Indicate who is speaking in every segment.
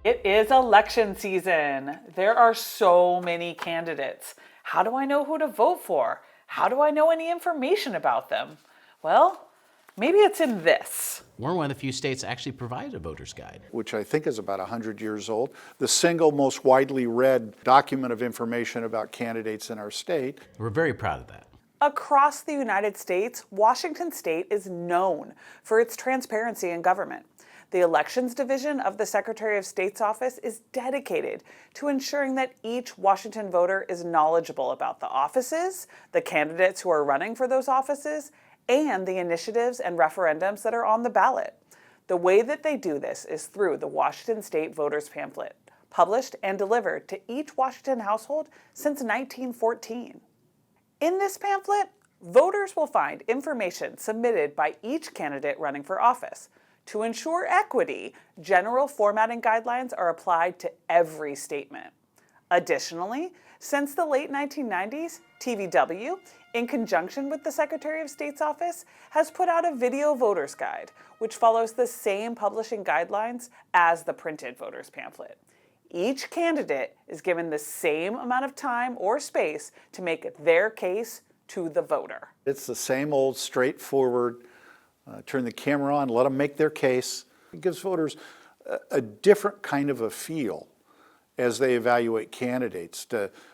Speaker 1: It is election season. There are so many candidates. How do I know who to vote for? How do I know any information about them? Well, maybe it's in this.
Speaker 2: We're one of the few states that actually provide a voter's guide,
Speaker 3: which I think is about 100 years old, the single most widely read document of information about candidates in our state.
Speaker 2: We're very proud of that.
Speaker 1: Across the United States, Washington State is known for its transparency in government. The Elections Division of the Secretary of State's office is dedicated to ensuring that each Washington voter is knowledgeable about the offices, the candidates who are running for those offices, and the initiatives and referendums that are on the ballot. The way that they do this is through the Washington State Voters Pamphlet, published and delivered to each Washington household since 1914. In this pamphlet, voters will find information submitted by each candidate running for office. To ensure equity, general formatting guidelines are applied to every statement. Additionally, since the late 1990s, TVW, in conjunction with the Secretary of State's office, has put out a video voter's guide, which follows the same publishing guidelines as the printed voter's pamphlet. Each candidate is given the same amount of time or space to make their case to the voter.
Speaker 3: It's the same old straightforward, turn the camera on, let them make their case. It gives voters a different kind of a feel as they evaluate candidates.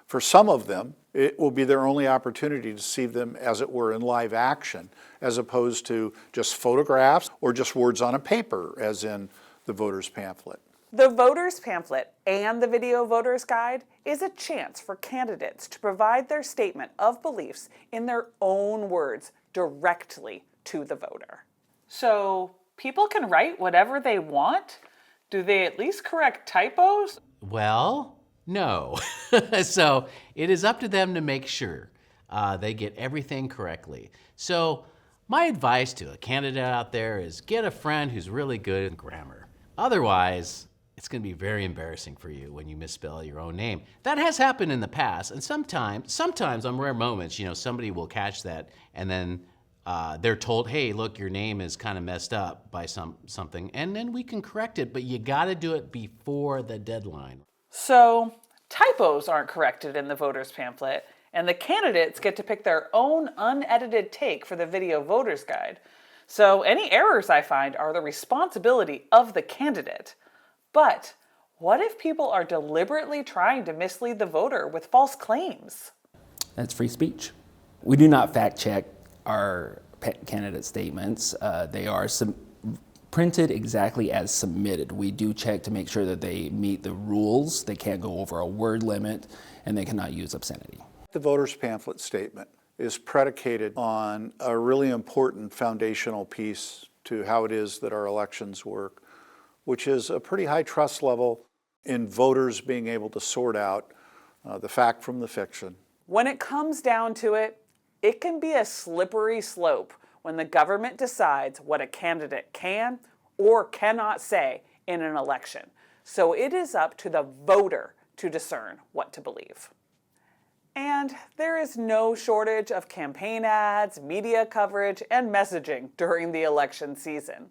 Speaker 3: For some of them, it will be their only opportunity to see them, as it were, in live action, as opposed to just photographs or just words on a paper, as in the voter's pamphlet.
Speaker 1: The Voters Pamphlet and the Video Voter's Guide is a chance for candidates to provide their statement of beliefs in their own words directly to the voter. So people can write whatever they want? Do they at least correct typos?
Speaker 2: Well, no. So it is up to them to make sure they get everything correctly. So my advice to a candidate out there is get a friend who's really good at grammar. Otherwise, it's going to be very embarrassing for you when you misspell your own name. That has happened in the past, and sometimes on rare moments, somebody will catch that, and then they're told, hey, look, your name is kind of messed up by something, and then we can correct it, but you got to do it before the deadline.
Speaker 1: So typos aren't corrected in the voter's pamphlet, and the candidates get to pick their own unedited take for the video voter's guide. So any errors I find are the responsibility of the candidate. But what if people are deliberately trying to mislead the voter with false claims?
Speaker 4: That's free speech. We do not fact check our candidate statements. They are printed exactly as submitted. We do check to make sure that they meet the rules. They can't go over a word limit, and they cannot use obscenity.
Speaker 3: The voter's pamphlet statement is predicated on a really important foundational piece to how it is that our elections work, which is a pretty high trust level in voters being able to sort out the fact from the fiction.
Speaker 1: When it comes down to it, it can be a slippery slope when the government decides what a candidate can or cannot say in an election. So it is up to the voter to discern what to believe. And there is no shortage of campaign ads, media coverage, and messaging during the election season.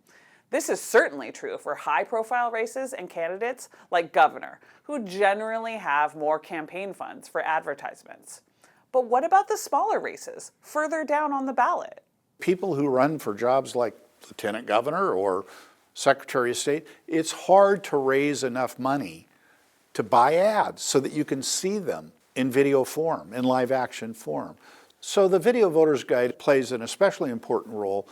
Speaker 1: This is certainly true for high-profile races and candidates like governor, who generally have more campaign funds for advertisements. But what about the smaller races, further down on the ballot?
Speaker 3: People who run for jobs like lieutenant governor or secretary of state, it's hard to raise enough money to buy ads so that you can see them in video form, in live action form. So the Video Voter's Guide plays an especially important role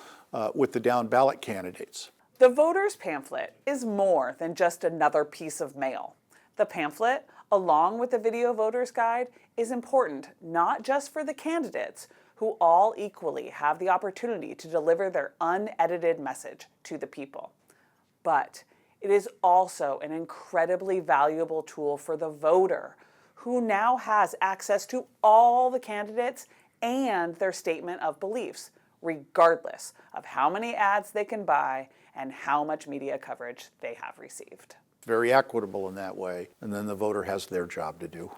Speaker 3: with the down ballot candidates.
Speaker 1: The voter's pamphlet is more than just another piece of mail. The pamphlet, along with the Video Voter's Guide, is important not just for the candidates, who all equally have the opportunity to deliver their unedited message to the people, but it is also an incredibly valuable tool for the voter, who now has access to all the candidates and their statement of beliefs, regardless of how many ads they can buy and how much media coverage they have received.
Speaker 3: Very equitable in that way, and then the voter has their job to do.